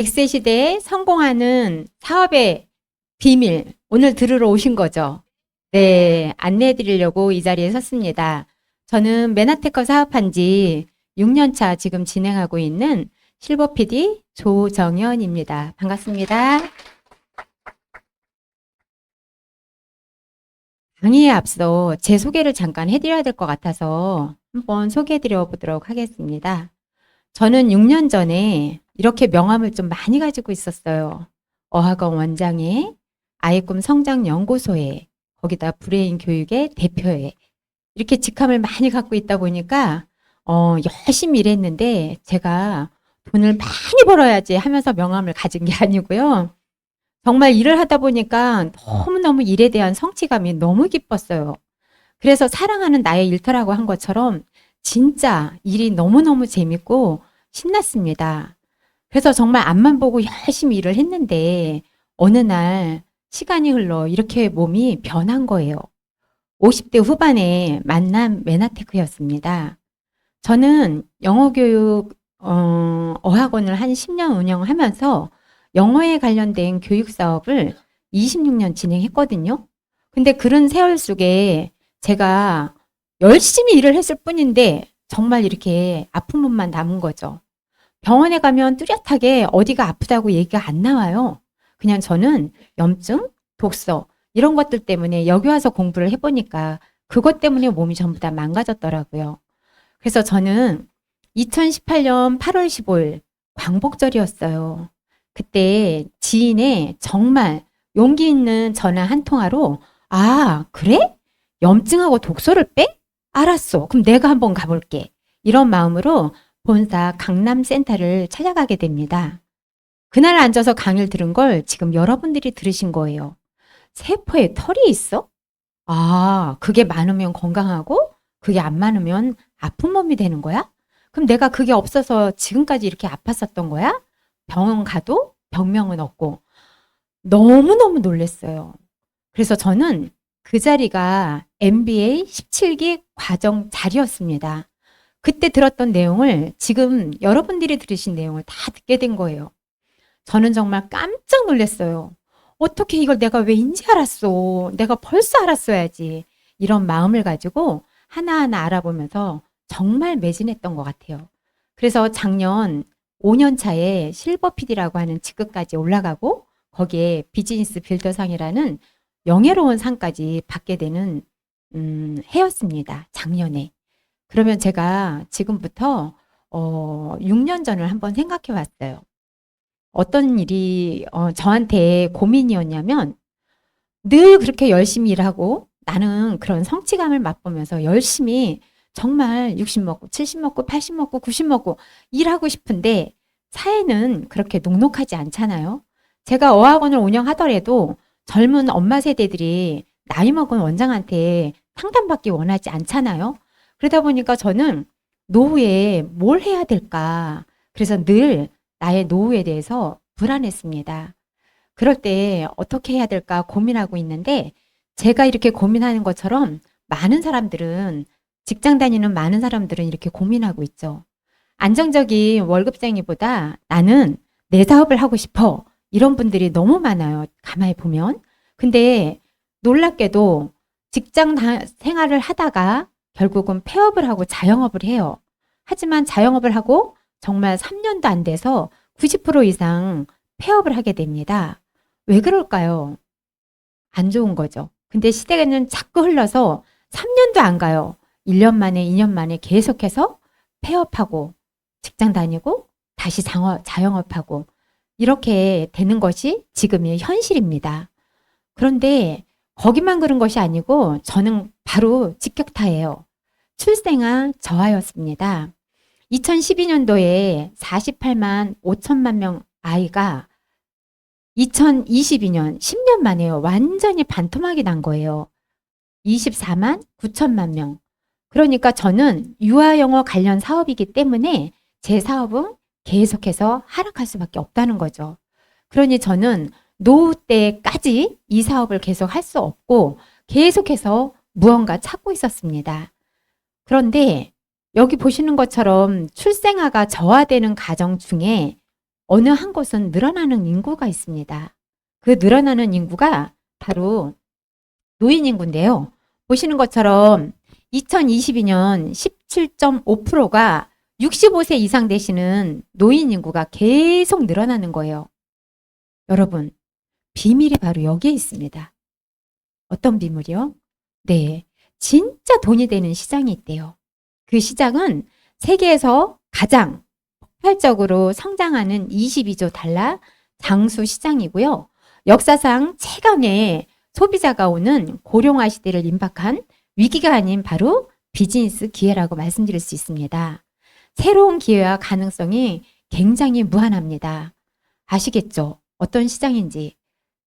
100세 시대에 성공하는 사업의 비밀, 오늘 들으러 오신 거죠? 네, 안내해 드리려고 이 자리에 섰습니다. 저는 메나테커 사업한 지 6년 차 지금 진행하고 있는 실버 PD 조정연입니다. 반갑습니다. 강의에 앞서 제 소개를 잠깐 해드려야 될 것 같아서 한번 소개해 드려 보도록 하겠습니다. 저는 6년 전에 이렇게 명함을 좀 많이 가지고 있었어요. 어학원 원장회, 아이 꿈 성장 연구소에, 거기다 브레인 교육의 대표에 이렇게 직함을 많이 갖고 있다 보니까 열심히 일했는데 제가 돈을 많이 벌어야지 하면서 명함을 가진 게 아니고요. 정말 일을 하다 보니까 너무너무 일에 대한 성취감이 너무 기뻤어요. 그래서 사랑하는 나의 일터라고 한 것처럼 진짜 일이 너무너무 재밌고 신났습니다. 그래서 정말 앞만 보고 열심히 일을 했는데 어느 날 시간이 흘러 이렇게 몸이 변한 거예요. 50대 후반에 만난 메나테크였습니다. 저는 영어 교육 어학원을 한 10년 운영하면서 영어에 관련된 교육 사업을 26년 진행했거든요. 근데 그런 세월 속에 제가 열심히 일을 했을 뿐인데 정말 이렇게 아픈 몸만 남은 거죠. 병원에 가면 뚜렷하게 어디가 아프다고 얘기가 안 나와요. 그냥 저는 염증, 독서 이런 것들 때문에 여기 와서 공부를 해보니까 그것 때문에 몸이 전부 다 망가졌더라고요. 그래서 저는 2018년 8월 15일 광복절이었어요. 그때 지인의 정말 용기 있는 전화 한 통화로 아, 그래? 염증하고 독소를 빼? 알았어. 그럼 내가 한번 가볼게. 이런 마음으로 본사 강남센터를 찾아가게 됩니다. 그날 앉아서 강의를 들은 걸 지금 여러분들이 들으신 거예요. 세포에 털이 있어? 아, 그게 많으면 건강하고 그게 안 많으면 아픈 몸이 되는 거야? 그럼 내가 그게 없어서 지금까지 이렇게 아팠었던 거야? 병원 가도 병명은 없고 너무너무 놀랐어요. 그래서 저는 그 자리가 MBA 17기 과정 자리였습니다. 그때 들었던 내용을 지금 여러분들이 들으신 내용을 다 듣게 된 거예요. 저는 정말 깜짝 놀랐어요. 어떻게 이걸 내가 왜 인지 알았어? 내가 벌써 알았어야지. 이런 마음을 가지고 하나하나 알아보면서 정말 매진했던 것 같아요. 그래서 작년 5년 차에 실버 PD라고 하는 직급까지 올라가고 거기에 비즈니스 빌더상이라는 영예로운 상까지 받게 되는 해였습니다. 작년에. 그러면 제가 지금부터 6년 전을 한번 생각해 봤어요. 어떤 일이 저한테 고민이었냐면 늘 그렇게 열심히 일하고 나는 그런 성취감을 맛보면서 열심히 정말 60 먹고 70 먹고 80 먹고 90 먹고 일하고 싶은데 사회는 그렇게 녹록하지 않잖아요. 제가 어학원을 운영하더라도 젊은 엄마 세대들이 나이 먹은 원장한테 상담받기 원하지 않잖아요. 그러다 보니까 저는 노후에 뭘 해야 될까? 그래서 늘 나의 노후에 대해서 불안했습니다. 그럴 때 어떻게 해야 될까 고민하고 있는데 제가 이렇게 고민하는 것처럼 많은 사람들은 직장 다니는 많은 사람들은 이렇게 고민하고 있죠. 안정적인 월급쟁이보다 나는 내 사업을 하고 싶어. 이런 분들이 너무 많아요. 가만히 보면. 근데 놀랍게도 직장 생활을 하다가 결국은 폐업을 하고 자영업을 해요. 하지만 자영업을 하고 정말 3년도 안 돼서 90% 이상 폐업을 하게 됩니다. 왜 그럴까요? 안 좋은 거죠. 근데 시대는 자꾸 흘러서 3년도 안 가요. 1년 만에 2년 만에 계속해서 폐업하고 직장 다니고 다시 자영업하고 이렇게 되는 것이 지금의 현실입니다. 그런데 거기만 그런 것이 아니고 저는 바로 직격타예요. 출생아 저하였습니다. 2012년도에 48만 5천만 명 아이가 2022년 10년 만에요. 완전히 반토막이 난 거예요. 24만 9천만 명. 그러니까 저는 유아영어 관련 사업이기 때문에 제 사업은 계속해서 하락할 수밖에 없다는 거죠. 그러니 저는 노후 때까지 이 사업을 계속 할 수 없고 계속해서 무언가 찾고 있었습니다. 그런데 여기 보시는 것처럼 출생아가 저하되는 가정 중에 어느 한 곳은 늘어나는 인구가 있습니다. 그 늘어나는 인구가 바로 노인 인구인데요. 보시는 것처럼 2022년 17.5%가 65세 이상 되시는 노인 인구가 계속 늘어나는 거예요. 여러분, 비밀이 바로 여기에 있습니다. 어떤 비밀이요? 네, 진짜 돈이 되는 시장이 있대요. 그 시장은 세계에서 가장 폭발적으로 성장하는 22조 달러 장수 시장이고요. 역사상 최강의 소비자가 오는 고령화 시대를 임박한 위기가 아닌 바로 비즈니스 기회라고 말씀드릴 수 있습니다. 새로운 기회와 가능성이 굉장히 무한합니다. 아시겠죠? 어떤 시장인지.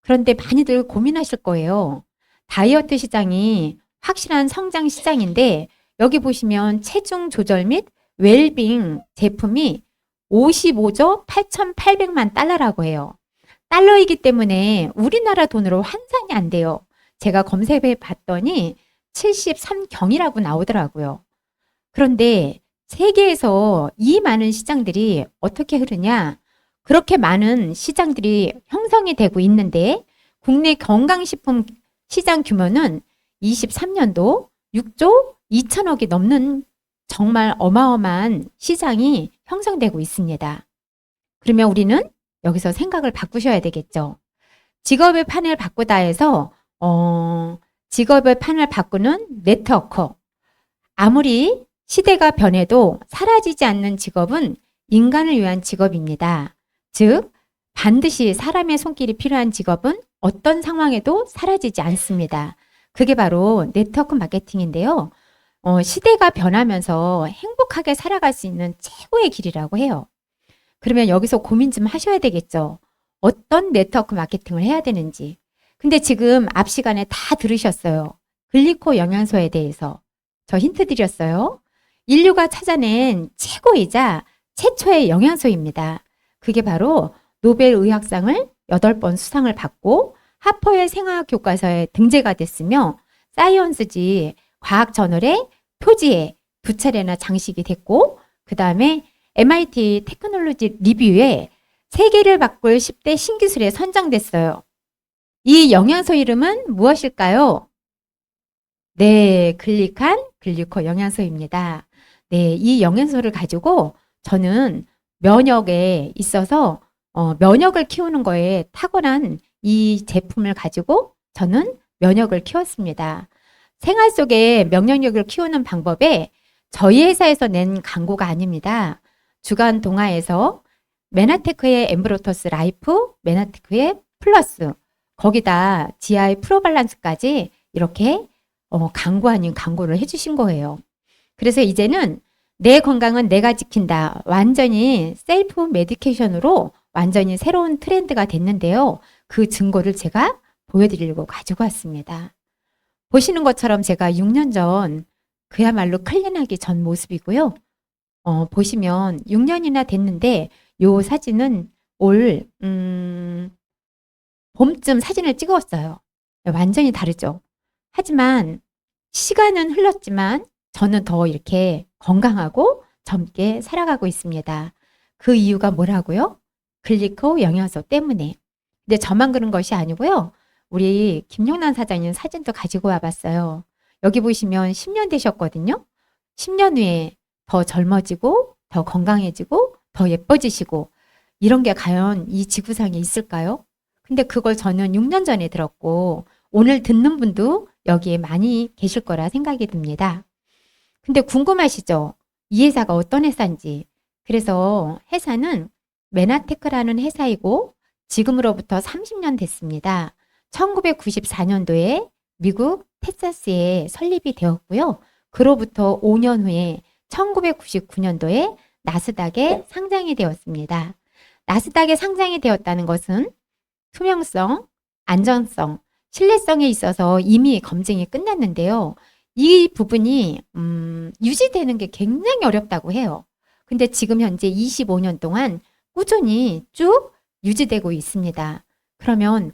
그런데 많이들 고민하실 거예요. 다이어트 시장이 확실한 성장 시장인데 여기 보시면 체중 조절 및 웰빙 제품이 55조 8,800만 달러라고 해요. 달러이기 때문에 우리나라 돈으로 환산이 안 돼요. 제가 검색해 봤더니 73경이라고 나오더라고요. 그런데 세계에서 이 많은 시장들이 어떻게 흐르냐? 그렇게 많은 시장들이 형성이 되고 있는데 국내 건강식품 시장 규모는 23년도 6조 2천억이 넘는 정말 어마어마한 시장이 형성되고 있습니다. 그러면 우리는 여기서 생각을 바꾸셔야 되겠죠. 직업의 판을 바꾸다 해서 직업의 판을 바꾸는 네트워커. 아무리 시대가 변해도 사라지지 않는 직업은 인간을 위한 직업입니다. 즉 반드시 사람의 손길이 필요한 직업은 어떤 상황에도 사라지지 않습니다. 그게 바로 네트워크 마케팅인데요. 시대가 변하면서 행복하게 살아갈 수 있는 최고의 길이라고 해요. 그러면 여기서 고민 좀 하셔야 되겠죠. 어떤 네트워크 마케팅을 해야 되는지. 근데 지금 앞 시간에 다 들으셨어요. 글리코 영양소에 대해서. 저 힌트 드렸어요. 인류가 찾아낸 최고이자 최초의 영양소입니다. 그게 바로 노벨 의학상을 8번 수상을 받고 하퍼의 생화학 교과서에 등재가 됐으며 사이언스지 과학 저널의 표지에 두 차례나 장식이 됐고 그 다음에 MIT 테크놀로지 리뷰에 세계를 바꿀 10대 신기술에 선정됐어요. 이 영양소 이름은 무엇일까요? 네, 글리칸 글리코 영양소입니다. 네, 이 영양소를 가지고 저는 면역에 있어서 면역을 키우는 거에 탁월한 이 제품을 가지고 저는 면역을 키웠습니다. 생활 속에 면역력을 키우는 방법에 저희 회사에서 낸 광고가 아닙니다. 주간 동아에서 메나테크의 엠브로터스 라이프, 메나테크의 플러스, 거기다 GI 프로발란스까지 이렇게 광고 아닌 광고를 해주신 거예요. 그래서 이제는 내 건강은 내가 지킨다. 완전히 셀프 메디케이션으로 완전히 새로운 트렌드가 됐는데요. 그 증거를 제가 보여드리려고 가지고 왔습니다. 보시는 것처럼 제가 6년 전 그야말로 클린하기 전 모습이고요. 보시면 6년이나 됐는데 요 사진은 올 봄쯤 사진을 찍었어요. 완전히 다르죠. 하지만 시간은 흘렀지만 저는 더 이렇게 건강하고 젊게 살아가고 있습니다. 그 이유가 뭐라고요? 글리코 영양소 때문에. 근데 저만 그런 것이 아니고요. 우리 김용란 사장님 사진도 가지고 와봤어요. 여기 보시면 10년 되셨거든요. 10년 후에 더 젊어지고 더 건강해지고 더 예뻐지시고 이런 게 과연 이 지구상에 있을까요? 근데 그걸 저는 6년 전에 들었고 오늘 듣는 분도 여기에 많이 계실 거라 생각이 듭니다. 근데 궁금하시죠? 이 회사가 어떤 회사인지. 그래서 회사는 메나테크라는 회사이고 지금으로부터 30년 됐습니다. 1994년도에 미국 텍사스에 설립이 되었고요. 그로부터 5년 후에 1999년도에 나스닥에 상장이 되었습니다. 나스닥에 상장이 되었다는 것은 투명성, 안전성, 신뢰성에 있어서 이미 검증이 끝났는데요. 이 부분이 유지되는 게 굉장히 어렵다고 해요. 근데 지금 현재 25년 동안 꾸준히 쭉 유지되고 있습니다. 그러면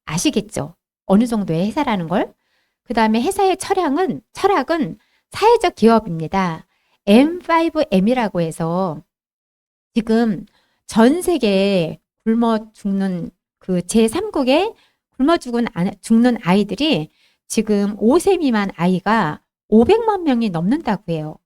아시겠죠? 어느 정도의 회사라는 걸? 그 다음에 회사의 철학은 사회적 기업입니다. M5M이라고 해서 지금 전 세계에 굶어 죽는 그 제3국에 굶어 죽는 아이들이 지금 5세 미만 아이가 500만 명이 넘는다고 해요.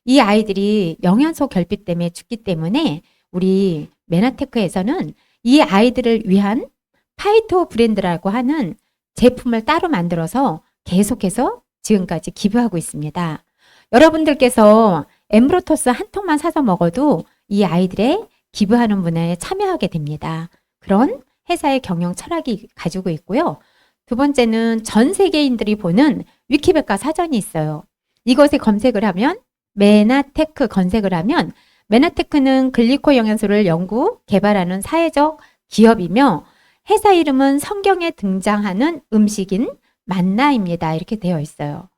이 아이들이 영양소 결핍 때문에 죽기 때문에 우리 메나테크에서는 이 아이들을 위한 파이토 브랜드라고 하는 제품을 따로 만들어서 계속해서 지금까지 기부하고 있습니다. 여러분들께서 엠브로토스 한 통만 사서 먹어도 이 아이들의 기부하는 문화에 참여하게 됩니다. 그런 회사의 경영 철학이 가지고 있고요. 두 번째는 전 세계인들이 보는 위키백과 사전이 있어요. 이것에 검색을 하면 메나테크 검색을 하면 메나테크는 글리코 영양소를 연구, 개발하는 사회적 기업이며 회사 이름은 성경에 등장하는 음식인 만나입니다. 이렇게 되어 있어요.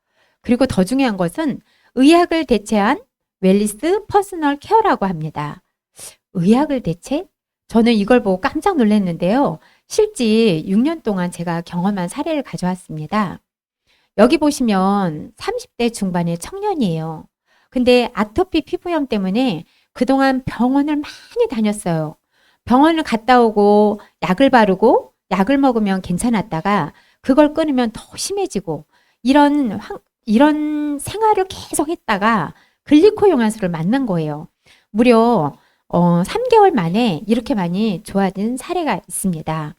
그리고 더 중요한 것은 의학을 대체한 웰리스 퍼스널 케어라고 합니다. 의학을 대체? 저는 이걸 보고 깜짝 놀랐는데요. 실제 6년 동안 제가 경험한 사례를 가져왔습니다. 여기 보시면 30대 중반의 청년이에요. 근데 아토피 피부염 때문에 그동안 병원을 많이 다녔어요. 병원을 갔다 오고 약을 바르고 약을 먹으면 괜찮았다가 그걸 끊으면 더 심해지고 이런 생활을 계속 했다가 글리코 영양소를 만난 거예요. 무려 3개월 만에 이렇게 많이 좋아진 사례가 있습니다.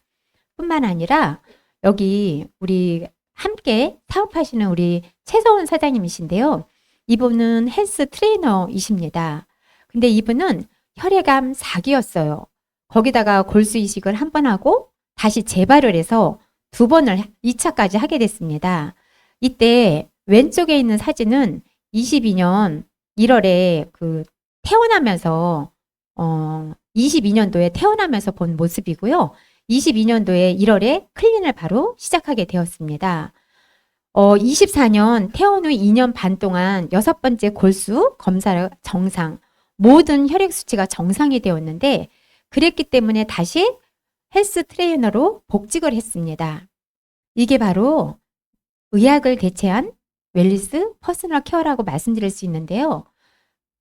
뿐만 아니라 여기 우리 함께 사업하시는 우리 최서원 사장님이신데요. 이분은 헬스 트레이너이십니다. 근데 이분은 혈액암 4기였어요. 거기다가 골수 이식을 한 번 하고 다시 재발을 해서 2번을 2차까지 하게 됐습니다. 이때 왼쪽에 있는 사진은 22년 1월에 그 태어나면서 22년도에 태어나면서 본 모습이고요. 22년도에 1월에 클린을 바로 시작하게 되었습니다. 24년 태어난 후 2년 반 동안 6번째 골수 검사 정상, 모든 혈액 수치가 정상이 되었는데 그랬기 때문에 다시 헬스 트레이너로 복직을 했습니다. 이게 바로 의학을 대체한 웰리스 퍼스널 케어라고 말씀드릴 수 있는데요.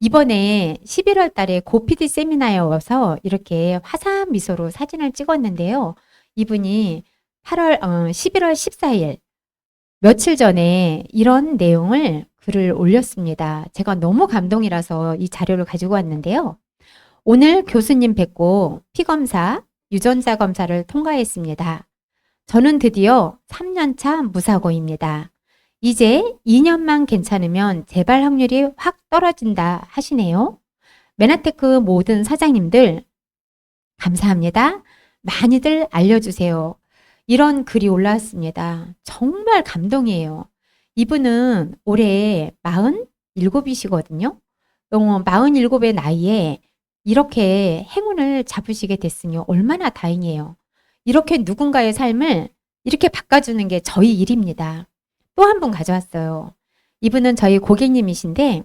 이번에 11월 달에 고피디 세미나에 와서 이렇게 화사한 미소로 사진을 찍었는데요. 이분이 11월 14일 며칠 전에 이런 내용을 글을 올렸습니다. 제가 너무 감동이라서 이 자료를 가지고 왔는데요. 오늘 교수님 뵙고 피검사, 유전자 검사를 통과했습니다. 저는 드디어 3년차 무사고입니다. 이제 2년만 괜찮으면 재발 확률이 확 떨어진다 하시네요. 메나테크 모든 사장님들 감사합니다. 많이들 알려주세요. 이런 글이 올라왔습니다. 정말 감동이에요. 이분은 올해 47이시거든요. 47의 나이에 이렇게 행운을 잡으시게 됐으니 얼마나 다행이에요. 이렇게 누군가의 삶을 이렇게 바꿔주는 게 저희 일입니다. 또 한 분 가져왔어요. 이분은 저희 고객님이신데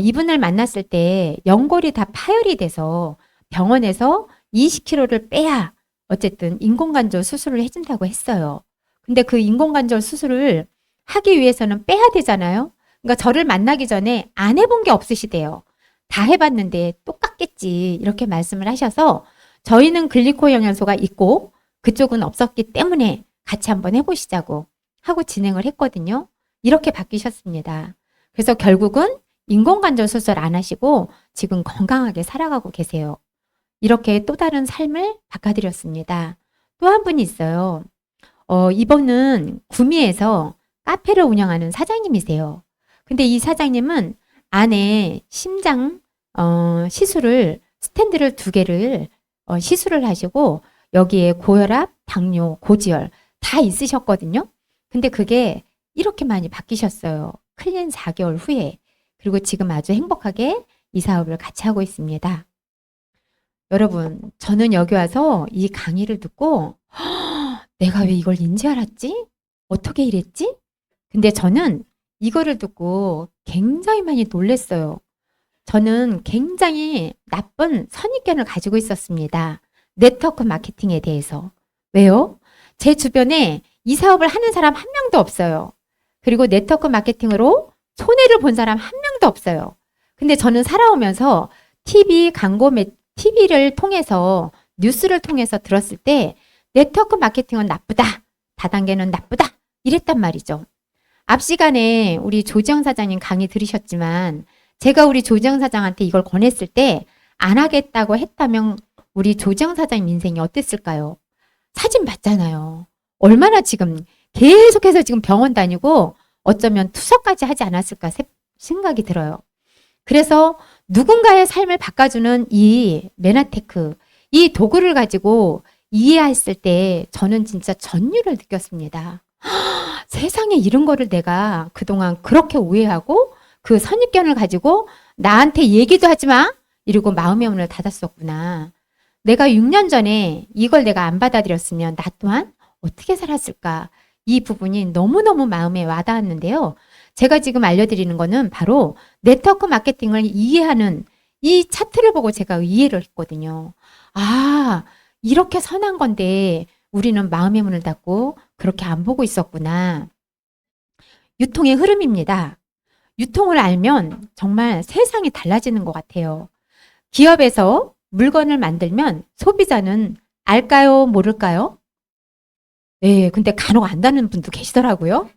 이분을 만났을 때 연골이 다 파열이 돼서 병원에서 20kg를 빼야 어쨌든 인공관절 수술을 해준다고 했어요. 근데 그 인공관절 수술을 하기 위해서는 빼야 되잖아요. 그러니까 저를 만나기 전에 안 해본 게 없으시대요. 다 해봤는데 똑같겠지 이렇게 말씀을 하셔서 저희는 글리코 영양소가 있고 그쪽은 없었기 때문에 같이 한번 해보시자고 하고 진행을 했거든요. 이렇게 바뀌셨습니다. 그래서 결국은 인공관절 수술 안 하시고 지금 건강하게 살아가고 계세요. 이렇게 또 다른 삶을 바꿔드렸습니다. 또 한 분이 있어요. 이분은 구미에서 카페를 운영하는 사장님이세요. 근데 이 사장님은 안에 심장 시술을 스탠드를 2개를 시술을 하시고 여기에 고혈압, 당뇨, 고지혈 다 있으셨거든요. 근데 그게 이렇게 많이 바뀌셨어요. 클린 4개월 후에. 그리고 지금 아주 행복하게 이 사업을 같이 하고 있습니다. 여러분, 저는 여기 와서 이 강의를 듣고 내가 왜 이걸 인지 알았지? 어떻게 이랬지? 근데 저는 이거를 듣고 굉장히 많이 놀랐어요. 저는 굉장히 나쁜 선입견을 가지고 있었습니다. 네트워크 마케팅에 대해서. 왜요? 제 주변에 이 사업을 하는 사람 한 명도 없어요. 그리고 네트워크 마케팅으로 손해를 본 사람 한 명도 없어요. 근데 저는 살아오면서 TV TV를 통해서 뉴스를 통해서 들었을 때 네트워크 마케팅은 나쁘다. 다단계는 나쁘다. 이랬단 말이죠. 앞 시간에 우리 조지영 사장님 강의 들으셨지만 제가 우리 조지영 사장한테 이걸 권했을 때 안 하겠다고 했다면 우리 조지영 사장님 인생이 어땠을까요? 사진 봤잖아요. 얼마나 지금 계속해서 지금 병원 다니고 어쩌면 투석까지 하지 않았을까 생각이 들어요. 그래서 누군가의 삶을 바꿔주는 이 메나테크, 이 도구를 가지고 이해했을 때 저는 진짜 전율을 느꼈습니다. 세상에 이런 거를 내가 그동안 그렇게 오해하고 그 선입견을 가지고 나한테 얘기도 하지 마! 이러고 마음의 문을 닫았었구나. 내가 6년 전에 이걸 내가 안 받아들였으면 나 또한 어떻게 살았을까? 이 부분이 너무너무 마음에 와닿았는데요. 제가 지금 알려드리는 거는 바로 네트워크 마케팅을 이해하는 이 차트를 보고 제가 이해를 했거든요. 아, 이렇게 선한 건데 우리는 마음의 문을 닫고 그렇게 안 보고 있었구나. 유통의 흐름입니다. 유통을 알면 정말 세상이 달라지는 것 같아요. 기업에서 물건을 만들면 소비자는 알까요? 모를까요? 네, 근데 간혹 안다는 분도 계시더라고요.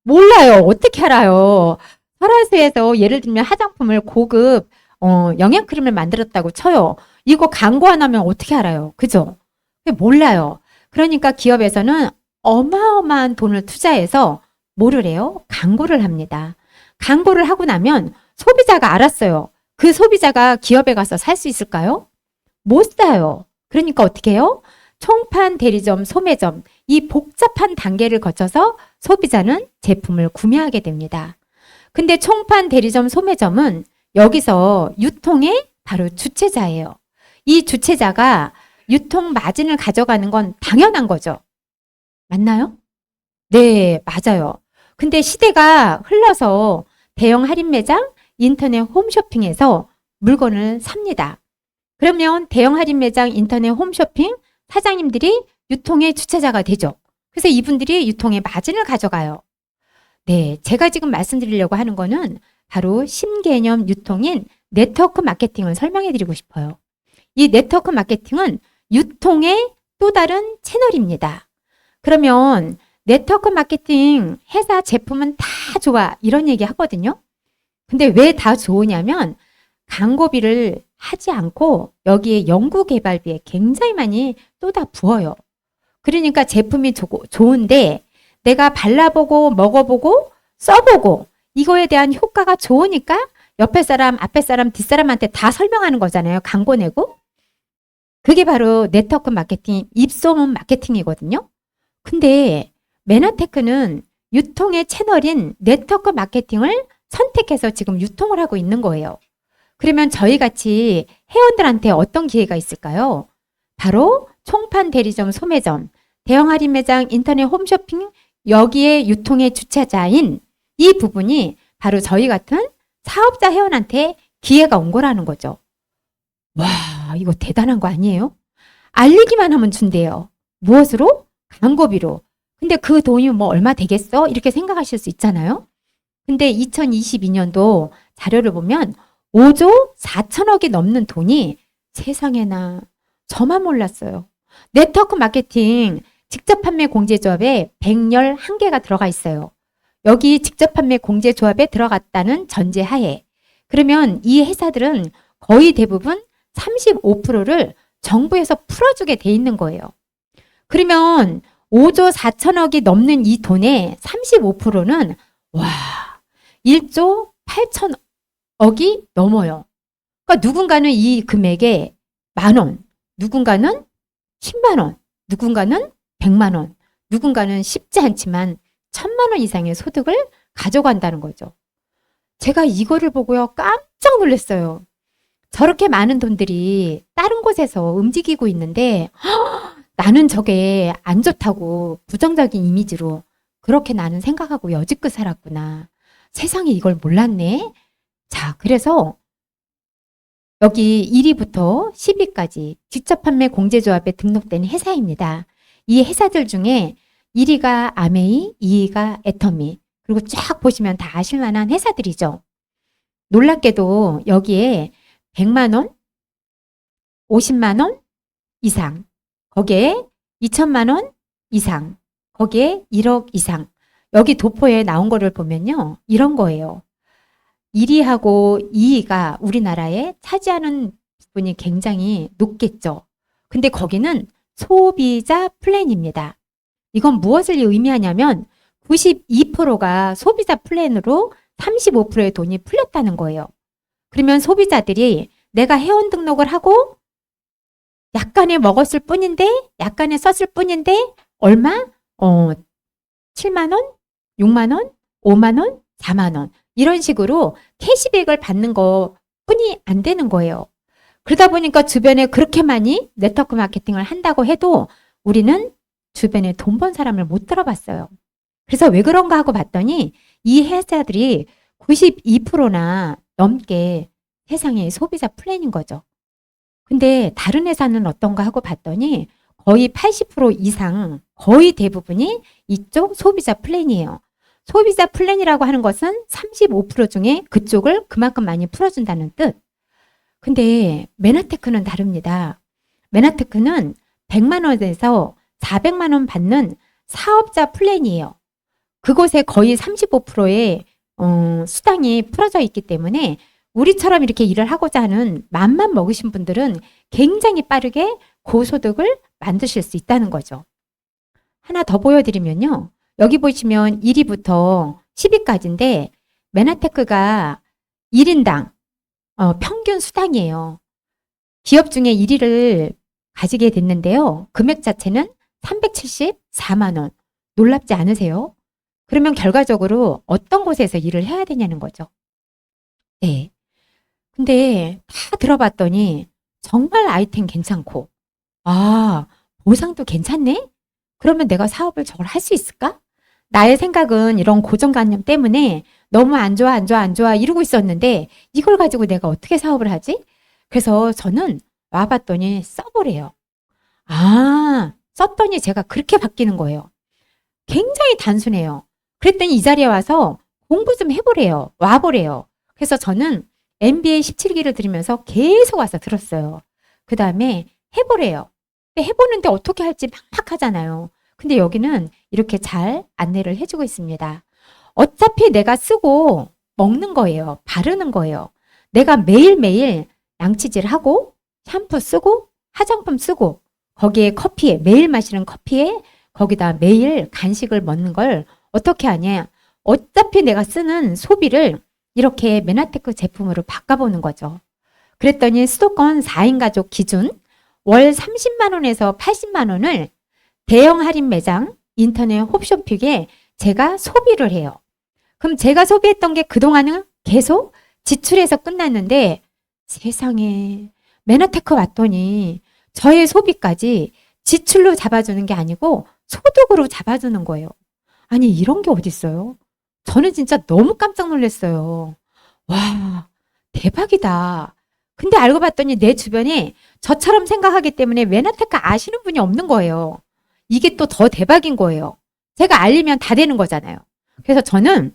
몰라요. 어떻게 알아요? 설화수에서 예를 들면 화장품을 고급 영양크림을 만들었다고 쳐요. 이거 광고 안 하면 어떻게 알아요? 그죠? 몰라요. 그러니까 기업에서는 어마어마한 돈을 투자해서 뭐를 해요? 광고를 합니다. 광고를 하고 나면 소비자가 알았어요. 그 소비자가 기업에 가서 살 수 있을까요? 못 사요. 그러니까 어떻게 해요? 총판, 대리점, 소매점 이 복잡한 단계를 거쳐서 소비자는 제품을 구매하게 됩니다. 근데 총판, 대리점, 소매점은 여기서 유통의 바로 주체자예요. 이 주체자가 유통 마진을 가져가는 건 당연한 거죠. 맞나요? 네, 맞아요. 근데 시대가 흘러서 대형 할인 매장, 인터넷 홈쇼핑에서 물건을 삽니다. 그러면 대형 할인 매장, 인터넷 홈쇼핑 사장님들이 유통의 주체자가 되죠. 그래서 이분들이 유통의 마진을 가져가요. 네, 제가 지금 말씀드리려고 하는 거는 바로 신개념 유통인 네트워크 마케팅을 설명해 드리고 싶어요. 이 네트워크 마케팅은 유통의 또 다른 채널입니다. 그러면 네트워크 마케팅 회사 제품은 다 좋아 이런 얘기 하거든요. 근데 왜 다 좋으냐면 광고비를 하지 않고 여기에 연구개발비에 굉장히 많이 쏟아 부어요. 그러니까 제품이 좋은데 내가 발라보고 먹어보고 써보고 이거에 대한 효과가 좋으니까 옆에 사람, 앞에 사람, 뒷사람한테 다 설명하는 거잖아요. 광고 내고. 그게 바로 네트워크 마케팅, 입소문 마케팅이거든요. 근데 메나테크는 유통의 채널인 네트워크 마케팅을 선택해서 지금 유통을 하고 있는 거예요. 그러면 저희 같이 회원들한테 어떤 기회가 있을까요? 바로 총판, 대리점, 소매점, 대형 할인 매장, 인터넷 홈쇼핑 여기에 유통의 주체자인 이 부분이 바로 저희 같은 사업자 회원한테 기회가 온 거라는 거죠. 와, 이거 대단한 거 아니에요? 알리기만 하면 준대요. 무엇으로? 광고비로. 근데 그 돈이 뭐 얼마 되겠어? 이렇게 생각하실 수 있잖아요. 근데 2022년도 자료를 보면 5조 4천억이 넘는 돈이 세상에나 저만 몰랐어요. 네트워크 마케팅 직접 판매 공제조합에 111개가 들어가 있어요. 여기 직접 판매 공제조합에 들어갔다는 전제하에 그러면 이 회사들은 거의 대부분 35%를 정부에서 풀어주게 돼 있는 거예요. 그러면 5조 4천억이 넘는 이 돈의 35%는 와 1조 8천억이 넘어요. 그러니까 누군가는 이 금액에 10,000원, 누군가는 100,000원, 누군가는 100,000원, 누군가는 쉽지 않지만 1,000,000원 이상의 소득을 가져간다는 거죠. 제가 이거를 보고요 깜짝 놀랐어요. 저렇게 많은 돈들이 다른 곳에서 움직이고 있는데 나는 저게 안 좋다고 부정적인 이미지로 그렇게 나는 생각하고 여지껏 살았구나. 세상에 이걸 몰랐네. 자, 그래서 여기 1위부터 10위까지 직접 판매 공제조합에 등록된 회사입니다. 이 회사들 중에 1위가 아메이, 2위가 애터미, 그리고 쫙 보시면 다 아실 만한 회사들이죠. 놀랍게도 여기에 100만 원, 50만 원 이상, 거기에 2천만 원 이상, 거기에 1억 이상. 여기 도포에 나온 거를 보면요. 이런 거예요. 1위하고 2위가 우리나라에 차지하는 부분이 굉장히 높겠죠. 근데 거기는 소비자 플랜입니다. 이건 무엇을 의미하냐면 92%가 소비자 플랜으로 35%의 돈이 풀렸다는 거예요. 그러면 소비자들이 내가 회원 등록을 하고 약간의 먹었을 뿐인데, 약간의 썼을 뿐인데, 얼마? 7만 원, 6만 원, 5만 원, 4만 원. 이런 식으로 캐시백을 받는 것 뿐이 안 되는 거예요. 그러다 보니까 주변에 그렇게 많이 네트워크 마케팅을 한다고 해도 우리는 주변에 돈 번 사람을 못 들어봤어요. 그래서 왜 그런가 하고 봤더니 이 회사들이 92%나 넘게 세상의 소비자 플랜인 거죠. 근데 다른 회사는 어떤가 하고 봤더니 거의 80% 이상, 거의 대부분이 이쪽 소비자 플랜이에요. 소비자 플랜이라고 하는 것은 35% 중에 그쪽을 그만큼 많이 풀어준다는 뜻. 근데 메나테크는 다릅니다. 메나테크는 100만 원에서 400만 원 받는 사업자 플랜이에요. 그곳에 거의 35%의 수당이 풀어져 있기 때문에 우리처럼 이렇게 일을 하고자 하는 맘만 먹으신 분들은 굉장히 빠르게 고소득을 만드실 수 있다는 거죠. 하나 더 보여드리면요. 여기 보시면 1위부터 10위까지인데 메나테크가 1인당 평균 수당이에요. 기업 중에 1위를 가지게 됐는데요. 금액 자체는 374만 원. 놀랍지 않으세요? 그러면 결과적으로 어떤 곳에서 일을 해야 되냐는 거죠. 네. 근데 다 들어봤더니 정말 아이템 괜찮고, 아, 보상도 괜찮네? 그러면 내가 사업을 저걸 할 수 있을까? 나의 생각은 이런 고정관념 때문에 너무 안 좋아, 안 좋아, 안 좋아 이러고 있었는데 이걸 가지고 내가 어떻게 사업을 하지? 그래서 저는 와봤더니 써보래요. 아, 썼더니 제가 그렇게 바뀌는 거예요. 굉장히 단순해요. 그랬더니 이 자리에 와서 공부 좀 해보래요. 와보래요. 그래서 저는 MBA 17기를 들으면서 계속 와서 들었어요. 그 다음에 해보래요. 근데 해보는데 어떻게 할지 막막하잖아요. 근데 여기는 이렇게 잘 안내를 해주고 있습니다. 어차피 내가 쓰고 먹는 거예요. 바르는 거예요. 내가 매일매일 양치질하고 샴푸 쓰고 화장품 쓰고 거기에 커피에 매일 마시는 커피에 거기다 매일 간식을 먹는 걸 어떻게 하냐. 어차피 내가 쓰는 소비를 이렇게 메나테크 제품으로 바꿔보는 거죠. 그랬더니 수도권 4인 가족 기준 월 30만 원에서 80만 원을 대형 할인 매장, 인터넷 홈쇼핑에 제가 소비를 해요. 그럼 제가 소비했던 게 그동안은 계속 지출해서 끝났는데 세상에 메나테크 왔더니 저의 소비까지 지출로 잡아주는 게 아니고 소득으로 잡아주는 거예요. 아니 이런 게 어딨어요? 저는 진짜 너무 깜짝 놀랐어요. 와, 대박이다. 근데 알고 봤더니 내 주변에 저처럼 생각하기 때문에 메나테크 아시는 분이 없는 거예요. 이게 또 더 대박인 거예요. 제가 알리면 다 되는 거잖아요. 그래서 저는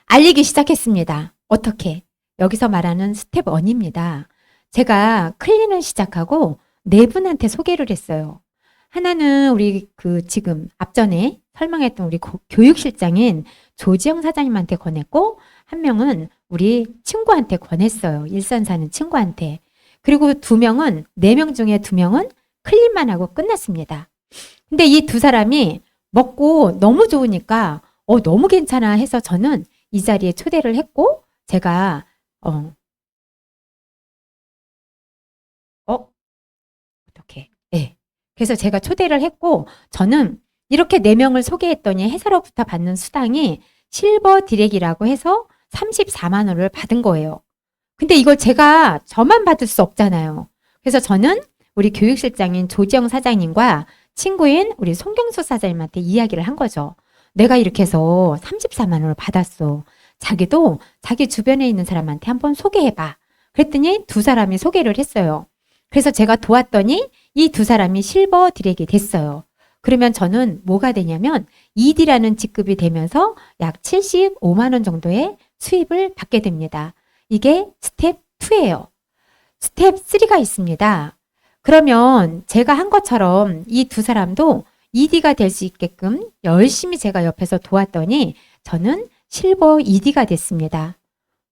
알리기 시작했습니다. 어떻게? 여기서 말하는 스텝 1입니다. 제가 클린을 시작하고 네 분한테 소개를 했어요. 하나는 우리 지금 앞전에 설명했던 우리 교육실장인 조지영 사장님한테 권했고 한 명은 우리 친구한테 권했어요. 일산 사는 친구한테. 그리고 2명은 4명 중에 2명은 클린만 하고 끝났습니다. 근데 이 2사람이 먹고 너무 좋으니까 너무 괜찮아 해서 저는 이 자리에 초대를 했고 제가 어떻게? 네. 그래서 제가 초대를 했고 저는 이렇게 4명을 소개했더니 회사로부터 받는 수당이 실버 디렉이라고 해서 34만 원을 받은 거예요. 근데 이걸 저만 받을 수 없잖아요. 그래서 저는 우리 교육실장인 조지영 사장님과 친구인 우리 송경수 사장님한테 이야기를 한 거죠. 내가 이렇게 해서 34만 원을 받았어. 자기도 자기 주변에 있는 사람한테 한번 소개해봐. 그랬더니 2사람이 소개를 했어요. 그래서 제가 도왔더니 이 2사람이 실버 디렉이 됐어요. 그러면 저는 뭐가 되냐면 2D라는 직급이 되면서 약 75만 원 정도의 수입을 받게 됩니다. 이게 스텝 2예요. 스텝 3가 있습니다. 그러면 제가 한 것처럼 이 두 사람도 ED가 될 수 있게끔 열심히 제가 옆에서 도왔더니 저는 실버 ED가 됐습니다.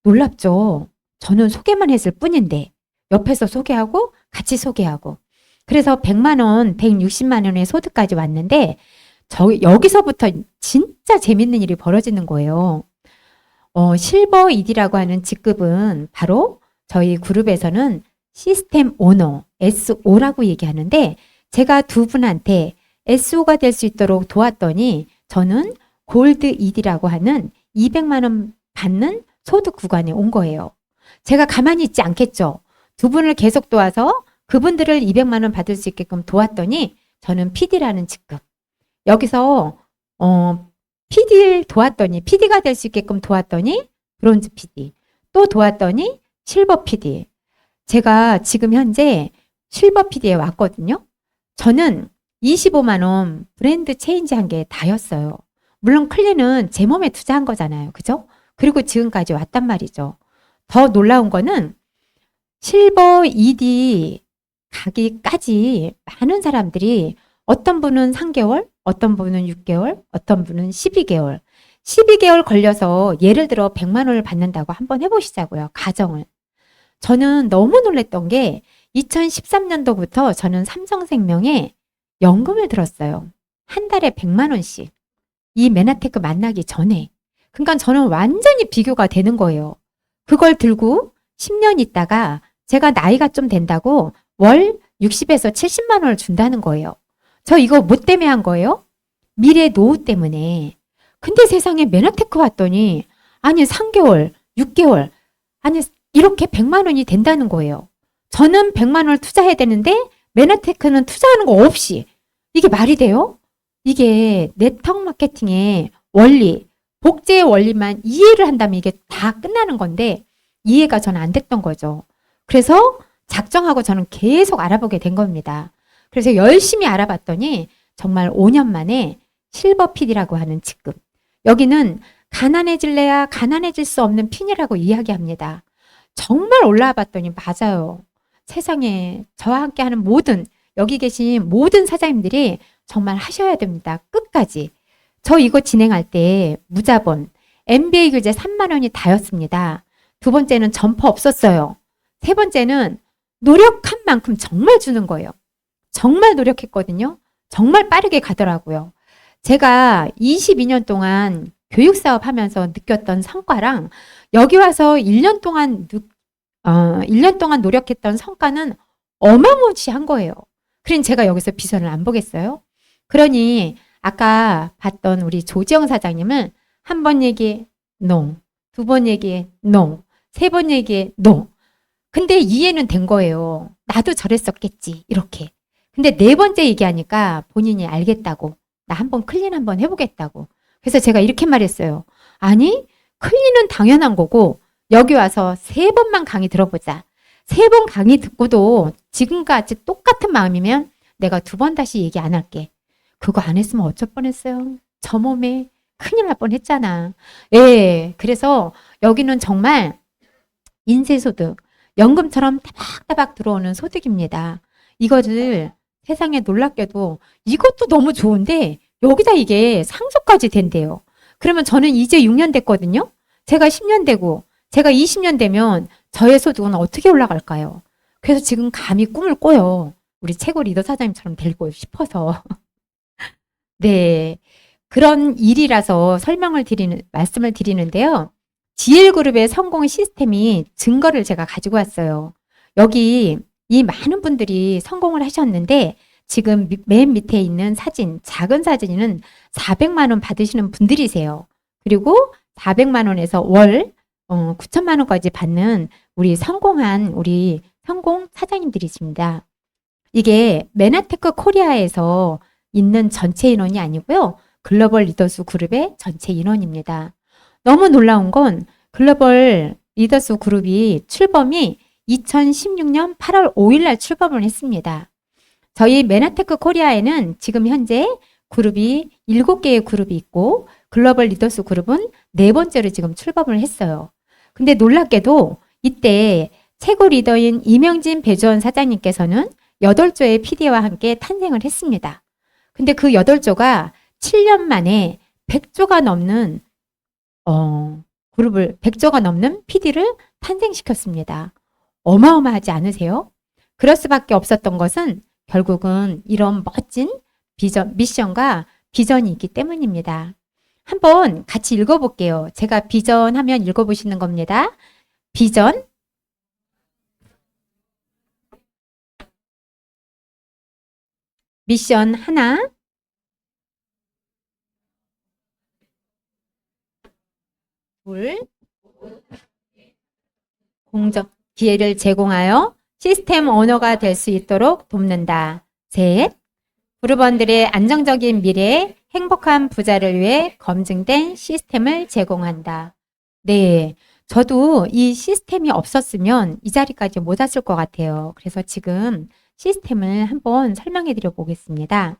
놀랍죠? 저는 소개만 했을 뿐인데 옆에서 소개하고 같이 소개하고 그래서 100만 원, 160만 원의 소득까지 왔는데 여기서부터 진짜 재밌는 일이 벌어지는 거예요. 실버 ED라고 하는 직급은 바로 저희 그룹에서는 시스템 오너, SO라고 얘기하는데 제가 두 분한테 SO가 될 수 있도록 도왔더니 저는 골드 ED라고 하는 200만 원 받는 소득 구간에 온 거예요. 제가 가만히 있지 않겠죠. 두 분을 계속 도와서 그분들을 200만 원 받을 수 있게끔 도왔더니 저는 PD라는 직급. 여기서 PD를 도왔더니 PD가 될 수 있게끔 도왔더니 브론즈 PD. 또 도왔더니 실버 PD. 제가 지금 현재 실버 PD에 왔거든요. 저는 25만 원 브랜드 체인지 한 게 다였어요. 물론 클린은 제 몸에 투자한 거잖아요. 그죠? 그리고 지금까지 왔단 말이죠. 더 놀라운 거는 실버 ED 가기까지 많은 사람들이 어떤 분은 3개월, 어떤 분은 6개월, 어떤 분은 12개월. 12개월 걸려서 예를 들어 100만 원을 받는다고 한번 해보시자고요. 가정을. 저는 너무 놀랬던 게 2013년도부터 저는 삼성생명에 연금을 들었어요. 한 달에 100만 원씩. 이 메나테크 만나기 전에. 그러니까 저는 완전히 비교가 되는 거예요. 그걸 들고 10년 있다가 제가 나이가 좀 된다고 월 60에서 70만 원을 준다는 거예요. 저 이거 뭐 때문에 한 거예요? 미래 노후 때문에. 근데 세상에 메나테크 왔더니 아니 3개월, 6개월 아니 이렇게 100만 원이 된다는 거예요. 저는 100만 원을 투자해야 되는데 메나테크는 투자하는 거 없이 이게 말이 돼요? 이게 네트워크 마케팅의 원리, 복제의 원리만 이해를 한다면 이게 다 끝나는 건데 이해가 저는 안 됐던 거죠. 그래서 작정하고 저는 계속 알아보게 된 겁니다. 그래서 열심히 알아봤더니 정말 5년 만에 실버 PD라고 하는 직급. 여기는 가난해질래야 가난해질 수 없는 핀이라고 이야기합니다. 정말 올라와 봤더니 맞아요. 세상에 저와 함께 하는 여기 계신 모든 사장님들이 정말 하셔야 됩니다. 끝까지. 저 이거 진행할 때 무자본, MBA 교재 3만 원이 다였습니다. 두 번째는 점퍼 없었어요. 세 번째는 노력한 만큼 정말 주는 거예요. 정말 노력했거든요. 정말 빠르게 가더라고요. 제가 22년 동안 교육사업 하면서 느꼈던 성과랑 여기 와서 1년 동안 1년 동안 노력했던 성과는 어마무시한 거예요. 그러니 제가 여기서 비전을 안 보겠어요? 그러니 아까 봤던 우리 조지영 사장님은 한 번 얘기해 no, 두 번 얘기해 no, 세 번 얘기해 no. 근데 이해는 된 거예요. 나도 저랬었겠지 이렇게. 근데 네 번째 얘기하니까 본인이 알겠다고. 나 한번 클린 한번 해보겠다고. 그래서 제가 이렇게 말했어요. 아니 클린은 당연한 거고 여기 와서 3번만 강의 들어보자. 3번 강의 듣고도 지금같이 똑같은 마음이면 내가 2번 다시 얘기 안 할게. 그거 안 했으면 어쩔 뻔했어요. 저 몸에 큰일 날 뻔했잖아. 예, 그래서 여기는 정말 인쇄소득, 연금처럼 따박따박 들어오는 소득입니다. 이거를 세상에 놀랍게도 이것도 너무 좋은데 여기다 이게 상속까지 된대요. 그러면 저는 이제 6년 됐거든요. 제가 10년 되고 제가 20년 되면 저의 소득은 어떻게 올라갈까요? 그래서 지금 감히 꿈을 꿔요. 우리 최고 리더 사장님처럼 되고 싶어서. 네. 그런 일이라서 말씀을 드리는데요. GL그룹의 성공 시스템이 증거를 제가 가지고 왔어요. 여기 이 많은 분들이 성공을 하셨는데 지금 맨 밑에 있는 사진, 작은 사진은 400만 원 받으시는 분들이세요. 그리고 400만 원에서 월 9천만 원까지 받는 우리 성공 사장님들이십니다. 이게 메나테크 코리아에서 있는 전체 인원이 아니고요. 글로벌 리더스 그룹의 전체 인원입니다. 너무 놀라운 건 글로벌 리더스 그룹이 출범이 2016년 8월 5일 날 출범을 했습니다. 저희 메나테크 코리아에는 지금 현재 그룹이 7개의 그룹이 있고 글로벌 리더스 그룹은 4번째로 지금 출범을 했어요. 근데 놀랍게도 이때 최고 리더인 이명진 배주원 사장님께서는 8조의 PD와 함께 탄생을 했습니다. 근데 그 8조가 7년 만에 100조가 넘는 그룹을 100조가 넘는 PD를 탄생시켰습니다. 어마어마하지 않으세요? 그럴 수밖에 없었던 것은 결국은 이런 멋진 미션과 비전이 있기 때문입니다. 한번 같이 읽어볼게요. 제가 비전 하면 읽어보시는 겁니다. 비전, 미션 하나, 둘, 공정 기회를 제공하여 시스템 오너가 될 수 있도록 돕는다. 셋, 그룹원들의 안정적인 미래에 행복한 부자를 위해 검증된 시스템을 제공한다. 네, 저도 이 시스템이 없었으면 이 자리까지 못 왔을 것 같아요. 그래서 지금 시스템을 한번 설명해 드려 보겠습니다.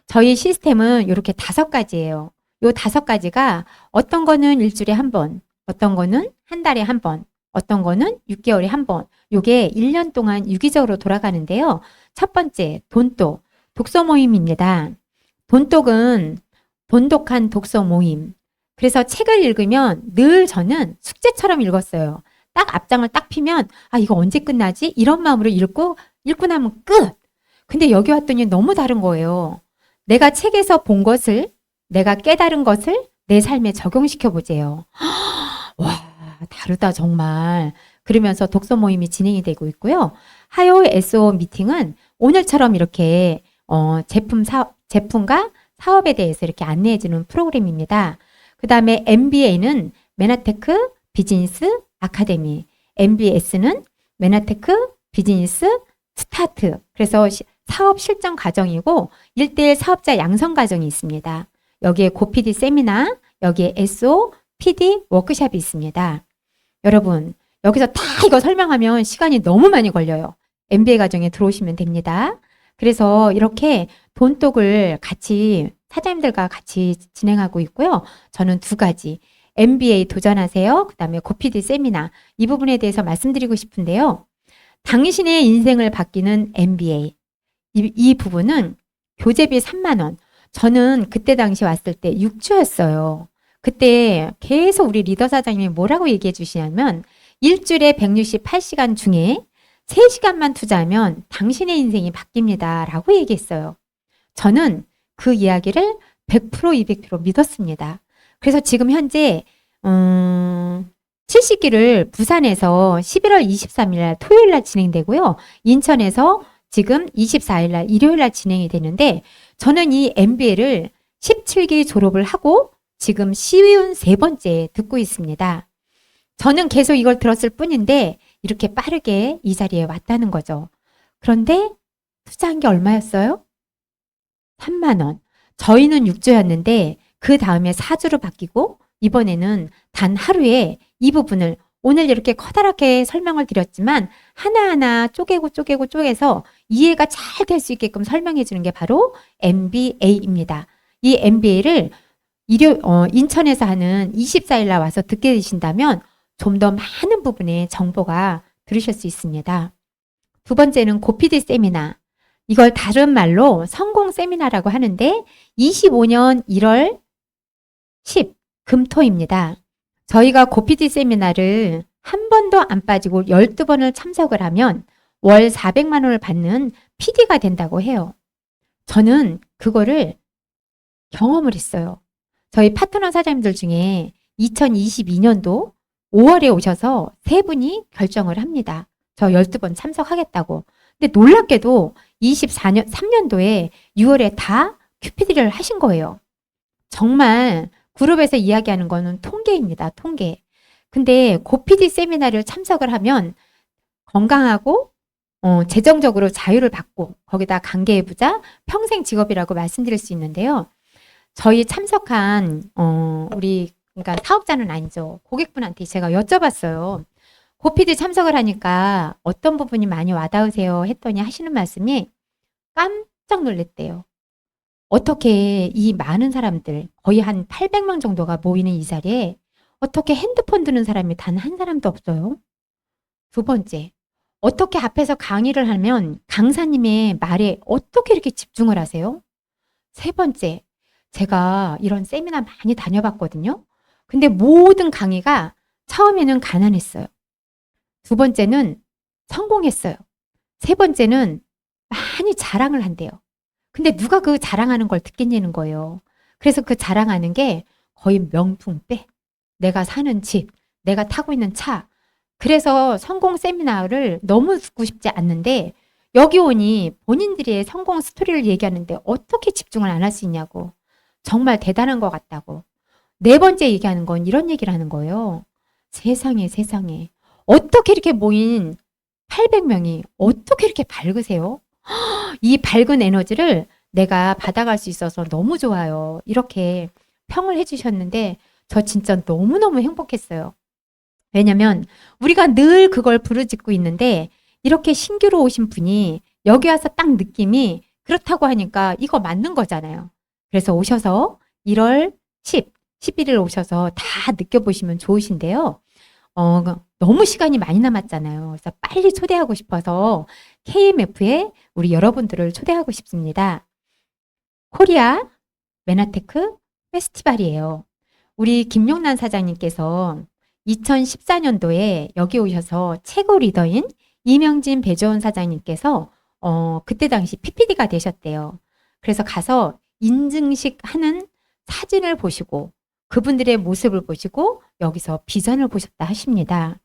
저희 시스템은 이렇게 5가지예요. 요 5가지가 어떤 거는 일주일에 한 번, 어떤 거는 한 달에 한 번, 어떤 거는 6개월에 한 번. 요게 1년 동안 유기적으로 돌아가는데요. 첫 번째, 돈독, 독서 모임입니다. 돈독은 돈독한 독서 모임. 그래서 책을 읽으면 늘 저는 숙제처럼 읽었어요. 딱 앞장을 딱 피면 이거 언제 끝나지? 이런 마음으로 읽고 나면 끝. 근데 여기 왔더니 너무 다른 거예요. 내가 책에서 본 것을, 내가 깨달은 것을 내 삶에 적용시켜 보세요. 와, 다르다 정말. 그러면서 독서 모임이 진행이 되고 있고요. 화요일 SO 미팅은 오늘처럼 이렇게 제품과 사업에 대해서 이렇게 안내해 주는 프로그램입니다. 그 다음에 MBA는 메나테크 비즈니스 아카데미, MBS는 메나테크 비즈니스 스타트. 그래서 사업 실전 과정이고 1:1 사업자 양성 과정이 있습니다. 여기에 고PD 세미나, 여기에 SO, PD 워크숍이 있습니다. 여러분, 여기서 다 이거 설명하면 시간이 너무 많이 걸려요. MBA 과정에 들어오시면 됩니다. 그래서 이렇게 돈독을 같이 사장님들과 같이 진행하고 있고요. 저는 2가지. MBA 도전하세요. 그 다음에 고PD 세미나. 이 부분에 대해서 말씀드리고 싶은데요. 당신의 인생을 바뀌는 MBA. 이 부분은 교재비 3만 원. 저는 그때 당시 왔을 때 6주였어요. 그때 계속 우리 리더 사장님이 뭐라고 얘기해 주시냐면 일주일에 168시간 중에 3시간만 투자하면 당신의 인생이 바뀝니다. 라고 얘기했어요. 저는 그 이야기를 100% 200% 믿었습니다. 그래서 지금 현재 70기를 부산에서 11월 23일 날 토요일 날 진행되고요. 인천에서 지금 24일 날 일요일 날 진행이 되는데 저는 이 MBA를 17기 졸업을 하고 지금 시위운 3번째 듣고 있습니다. 저는 계속 이걸 들었을 뿐인데 이렇게 빠르게 이 자리에 왔다는 거죠. 그런데 투자한 게 얼마였어요? 3만 원. 저희는 6주였는데 그 다음에 4주로 바뀌고 이번에는 단 하루에 이 부분을 오늘 이렇게 커다랗게 설명을 드렸지만 하나하나 쪼개서 이해가 잘 될 수 있게끔 설명해 주는 게 바로 MBA입니다. 이 MBA를 인천에서 하는 24일 날 와서 듣게 되신다면 좀 더 많은 부분의 정보가 들으실 수 있습니다. 2번째는 고PD 세미나. 이걸 다른 말로 성공 세미나라고 하는데 25년 1월 10 금토입니다. 저희가 고PD 세미나를 한 번도 안 빠지고 12번을 참석을 하면 월 400만 원을 받는 PD가 된다고 해요. 저는 그거를 경험을 했어요. 저희 파트너 사장님들 중에 2022년도 5월에 오셔서 3분이 결정을 합니다. 저 12번 참석하겠다고. 근데 놀랍게도 3년도에 6월에 다 QPD를 하신 거예요. 정말 그룹에서 이야기하는 거는 통계입니다. 통계. 근데 고PD 세미나를 참석을 하면 건강하고 재정적으로 자유를 받고 거기다 관계의 부자, 평생 직업이라고 말씀드릴 수 있는데요. 저희 참석한 그러니까 사업자는 아니죠. 고객분한테 제가 여쭤봤어요. 고PD 참석을 하니까 어떤 부분이 많이 와닿으세요? 했더니 하시는 말씀이 깜짝 놀랐대요. 어떻게 이 많은 사람들, 거의 한 800명 정도가 모이는 이 자리에 어떻게 핸드폰 드는 사람이 단 한 사람도 없어요? 두 번째, 어떻게 앞에서 강의를 하면 강사님의 말에 어떻게 이렇게 집중을 하세요? 세 번째, 제가 이런 세미나 많이 다녀봤거든요. 근데 모든 강의가 처음에는 가난했어요. 두 번째는 성공했어요. 세 번째는 많이 자랑을 한대요. 근데 누가 그 자랑하는 걸 듣겠냐는 거예요. 그래서 그 자랑하는 게 거의 명품백, 내가 사는 집, 내가 타고 있는 차. 그래서 성공 세미나를 너무 듣고 싶지 않는데 여기 오니 본인들의 성공 스토리를 얘기하는데 어떻게 집중을 안 할 수 있냐고. 정말 대단한 것 같다고. 네 번째 얘기하는 건 이런 얘기를 하는 거예요. 세상에 세상에. 어떻게 이렇게 모인 800명이 어떻게 이렇게 밝으세요? 이 밝은 에너지를 내가 받아갈 수 있어서 너무 좋아요. 이렇게 평을 해주셨는데 저 진짜 너무너무 행복했어요. 왜냐면 우리가 늘 그걸 부르짖고 있는데 이렇게 신규로 오신 분이 여기 와서 딱 느낌이 그렇다고 하니까 이거 맞는 거잖아요. 그래서 오셔서 1월 10, 11일 오셔서 다 느껴보시면 좋으신데요. 너무 시간이 많이 남았잖아요. 그래서 빨리 초대하고 싶어서 KMF에 우리 여러분들을 초대하고 싶습니다. 코리아 메나테크 페스티벌이에요. 우리 김용란 사장님께서 2014년도에 여기 오셔서 최고 리더인 이명진 배조원 사장님께서 그때 당시 PPD가 되셨대요. 그래서 가서 인증식 하는 사진을 보시고 그분들의 모습을 보시고 여기서 비전을 보셨다 하십니다.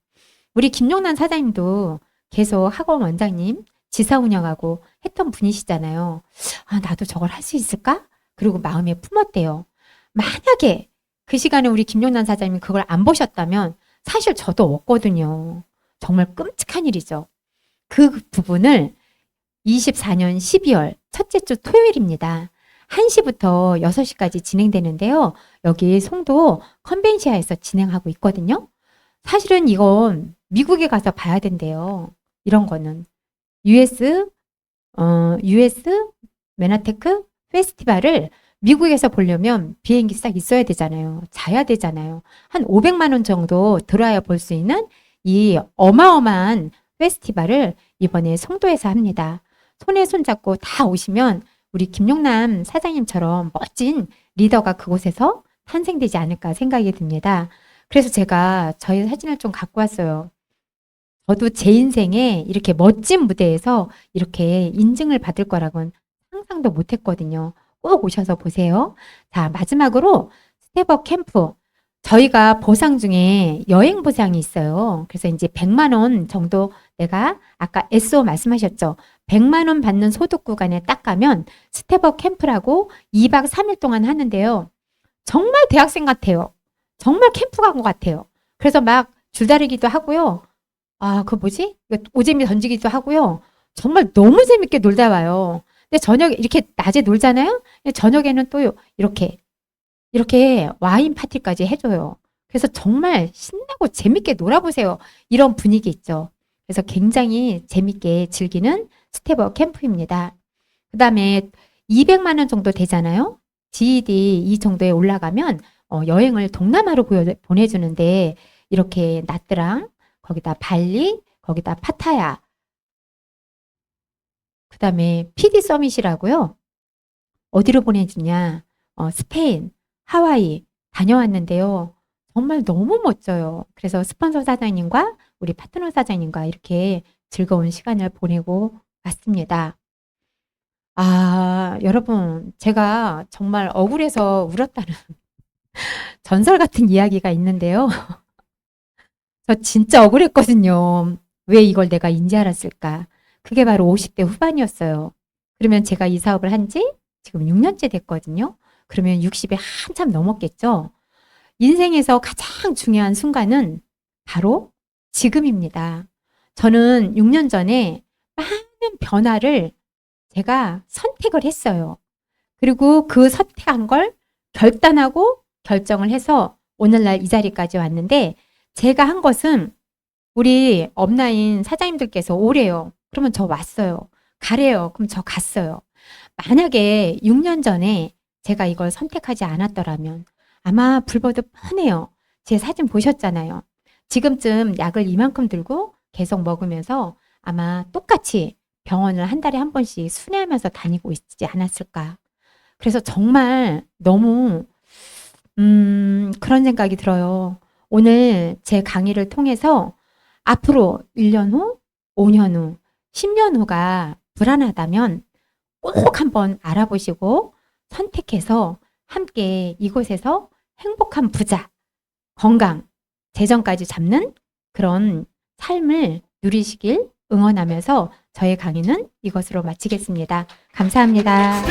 우리 김용란 사장님도 계속 학원 원장님 지사 운영하고 했던 분이시잖아요. 아, 나도 저걸 할 수 있을까? 그리고 마음에 품었대요. 만약에 그 시간에 우리 김용란 사장님이 그걸 안 보셨다면 사실 저도 없거든요. 정말 끔찍한 일이죠. 그 부분을 24년 12월 첫째 주 토요일입니다. 1시부터 6시까지 진행되는데요. 여기 송도 컨벤시아에서 진행하고 있거든요. 사실은 이건 미국에 가서 봐야 된대요. 이런 거는. US 메나테크 페스티벌을 미국에서 보려면 비행기 싹 있어야 되잖아요. 자야 되잖아요. 한 500만 원 정도 들어야 볼 수 있는 이 어마어마한 페스티벌을 이번에 송도에서 합니다. 손에 손잡고 다 오시면 우리 김용남 사장님처럼 멋진 리더가 그곳에서 탄생되지 않을까 생각이 듭니다. 그래서 제가 저희 사진을 좀 갖고 왔어요. 저도 제 인생에 이렇게 멋진 무대에서 이렇게 인증을 받을 거라고는 상상도 못했거든요. 꼭 오셔서 보세요. 자, 마지막으로 스텝업 캠프. 저희가 보상 중에 여행 보상이 있어요. 그래서 이제 100만 원 정도 내가 아까 SO 말씀하셨죠. 100만 원 받는 소득 구간에 딱 가면 스텝업 캠프라고 2박 3일 동안 하는데요. 정말 대학생 같아요. 정말 캠프 간 것 같아요. 그래서 막 줄다리기도 하고요. 아, 그 뭐지? 오재미 던지기도 하고요. 정말 너무 재밌게 놀다 와요. 근데 저녁에 이렇게 낮에 놀잖아요. 근데 저녁에는 또 이렇게 와인 파티까지 해줘요. 그래서 정말 신나고 재밌게 놀아보세요. 이런 분위기 있죠. 그래서 굉장히 재밌게 즐기는 스텝업 캠프입니다. 그 다음에 200만 원 정도 되잖아요. GED 이 정도에 올라가면 여행을 동남아로 보내주는데 이렇게 나트랑, 거기다 발리, 거기다 파타야, 그 다음에 PD 서밋이라고요. 어디로 보내주냐? 스페인, 하와이 다녀왔는데요. 정말 너무 멋져요. 그래서 스폰서 사장님과 우리 파트너 사장님과 이렇게 즐거운 시간을 보내고 왔습니다. 아, 여러분, 제가 정말 억울해서 울었다는 전설 같은 이야기가 있는데요. 저 진짜 억울했거든요. 왜 이걸 내가 인지 알았을까? 그게 바로 50대 후반이었어요. 그러면 제가 이 사업을 한 지 지금 6년째 됐거든요. 그러면 60에 한참 넘었겠죠. 인생에서 가장 중요한 순간은 바로 지금입니다. 저는 6년 전에 많은 변화를 제가 선택을 했어요. 그리고 그 선택한 걸 결단하고 결정을 해서 오늘날 이 자리까지 왔는데 제가 한 것은 우리 업라인 사장님들께서 오래요. 그러면 저 왔어요. 가래요. 그럼 저 갔어요. 만약에 6년 전에 제가 이걸 선택하지 않았더라면 아마 불보듯 뻔해요. 제 사진 보셨잖아요. 지금쯤 약을 이만큼 들고 계속 먹으면서 아마 똑같이 병원을 한 달에 한 번씩 순회하면서 다니고 있지 않았을까. 그래서 정말 너무 그런 생각이 들어요. 오늘 제 강의를 통해서 앞으로 1년 후, 5년 후, 10년 후가 불안하다면 꼭 한번 알아보시고 선택해서 함께 이곳에서 행복한 부자, 건강, 재정까지 잡는 그런 삶을 누리시길 응원하면서 저의 강의는 이것으로 마치겠습니다. 감사합니다.